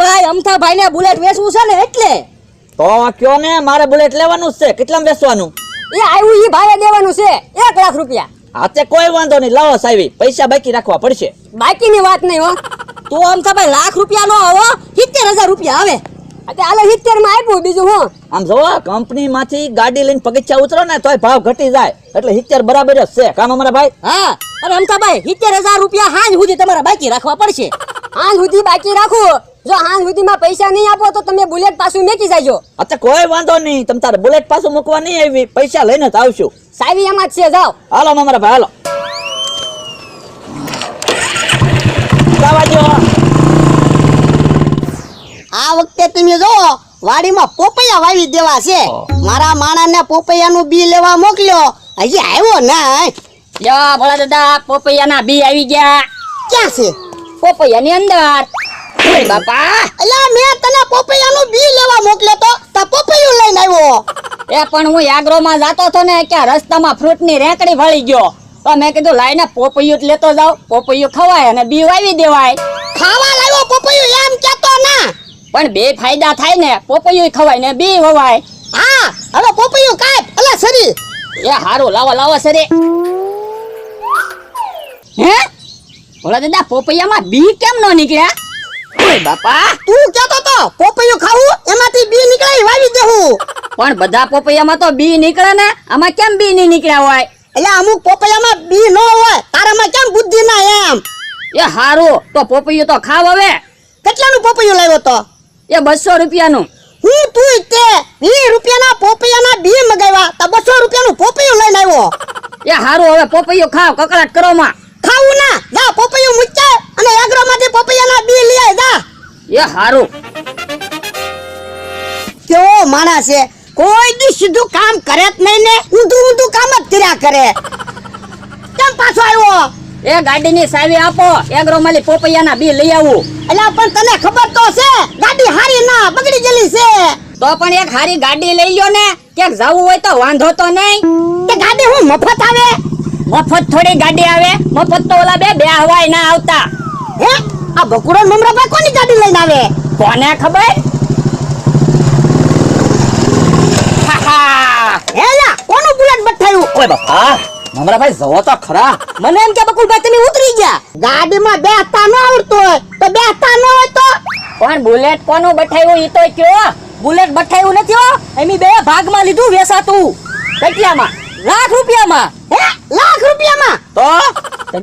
ભાઈ અમથાભાઈ ને બુલેટ વેચવું છે ને એટલે તો કયો ને, મારે બુલેટ લેવાનું જ છે. કેટલામાં વેચવાનું? એ આવ્યું ઈ ભાઈએ દેવાનું છે 1 લાખ રૂપિયા. હાથે કોઈ વાંધો નહીં, લાવો સાહેબ, પૈસા બાકી રાખવા પડશે. બાકીની વાત નહીં હો. તો અમથાભાઈ લાખ રૂપિયા નો આવો 70,000 રૂપિયા આવે. એટલે હાલે 70 માં આપ્યું, બીજું હું. આમ જોવો, કંપની માંથી ગાડી લઈને પગથિયા ઉતરો ને તોય ભાવ ઘટી જાય, એટલે 70 બરાબર જ છે. કામ અમારા ભાઈ. હા, અરે અમથાભાઈ 70,000 રૂપિયા હાંજ સુધી તમારે બાકી રાખવા પડશે. હાંજ સુધી બાકી રાખો. જો હાંજ સુધીમાં પૈસા નહીં આપો તો તમે બુલેટ પાછું મેકી જાજો. અચ્છા, કોઈ વાંધો નહીં, તમ તારે બુલેટ પાછું મૂકવા નહીં આવી, પૈસા લઈને જ આવશું. સાવી એમાં જ છે, જાઓ. હાલો અમારા ભાઈ, હાલો. જવા દો. આ વખતે તમે જો વાડીમાં પોપૈયા વાવી દેવા છે. મારા માણાને પોપૈયાનું બી લેવા મોકલ્યો, હજી આવ્યો ના. યા ભોળા દાદા, પોપૈયાના બી આવી ગયા. ક્યાં છે? પોપૈયાની અંદર. ઓય બાપા, અલા મેં તને પોપૈયાનું બી લેવા મોકલ્યો તો તા પોપૈયું લઈને આવ્યો. એ પણ હું આગ્રોમાં જાતો હતો ને કે રસ્તામાં ફ્રૂટની રેકડી વળી ગયો, તો મેં કીધું લાઈને પોપૈયું જ લેતો જાવ, પોપૈયું ખવાય અને બી વાવી દેવાય. ખાવા લાવ્યો પોપૈયું એમ કેતો ના. પણ બે ફાયદા થાય ને, પોપૈયું ખવાય ને બી વવાય. હા, હવે પોપૈયું કાપ. અલા સરી, એ હારું, લાવો લાવો સરે. હે ભોળા દાદા, પોપૈયામાં બી કેમ નો નીકળ્યા? ઓય બાપા, તું કેતો તો પોપૈયું ખાવું એમાંથી બી નીકળે વાવી દેવું. પણ બધા પોપૈયામાં તો બી નીકળે ને, આમાં કેમ બી નહીં નીકળ્યા હોય? એટલે અમુક પોપૈયામાં બી ન હોય, તારામાં કેમ બુદ્ધિ ના એમ. એ હારું, તો પોપૈયું તો ખાવ હવે. કેટલાનું પોપૈયું લાવ્યો તો? એ 200 રૂપિયાનું. હું તું તે 20 રૂપિયાના પોપૈયાના બી મગાવ્યા, તા 200 રૂપિયાનું પોપૈયું લઈને આવ્યો. એ હારું, હવે પોપૈયું ખાવ, કકડાટ કરો માં. ખાવું ના, જા પોપૈયું મૂક્યા અને એગ્રોમાંથી પોપૈયાના બી લઈ આય જા. એ હારું. કેવો માણસ છે, કોઈ દી સીધું કામ કરે જ નહીં ને, ઊંધું ઊંધું કામ જ કર્યા કરે. કેમ પાછો આવ્યો? એ ગાડીની ચાવી આપો, એગ્રોમાંથી પોપૈયાના બી લઈ આવું. અલ્યા પણ તને ખબર તો છે ગાડી હારી ના બગડી ગયેલી છે. તો પણ એક હારી ગાડી લઈ લ્યો ને, ક્યાંક જવું હોય તો વાંધો તો નહીં. તે ગાડી હું મફત આવે? મફત થોડી ગાડી આવે, મફત તો ઓલા બે હવાય ના આવતા. હે, આ બકુડો મમરાભાઈ કોની ગાડી લઈને આવે? કોને ખબર? હે લા, કોનું બુલેટ બઠાયું? ઓય બાપા, અમારા ભાઈ જવો તો ખરા. મને એમ કે બકુલભાઈ તમે ઉતરી ગયા. ગાડીમાં બેસતા ન આવડતું હોય તો બેસતા ન હોય તો? પણ બુલેટ કોનું બઠાયું ઈ તો કયો? બુલેટ બઠાયું નથી હો, એમી બે ભાગમાં લીધું વેસાતું. કેટલામાં? ₹1,00,000. હે, ₹1,00,000? તો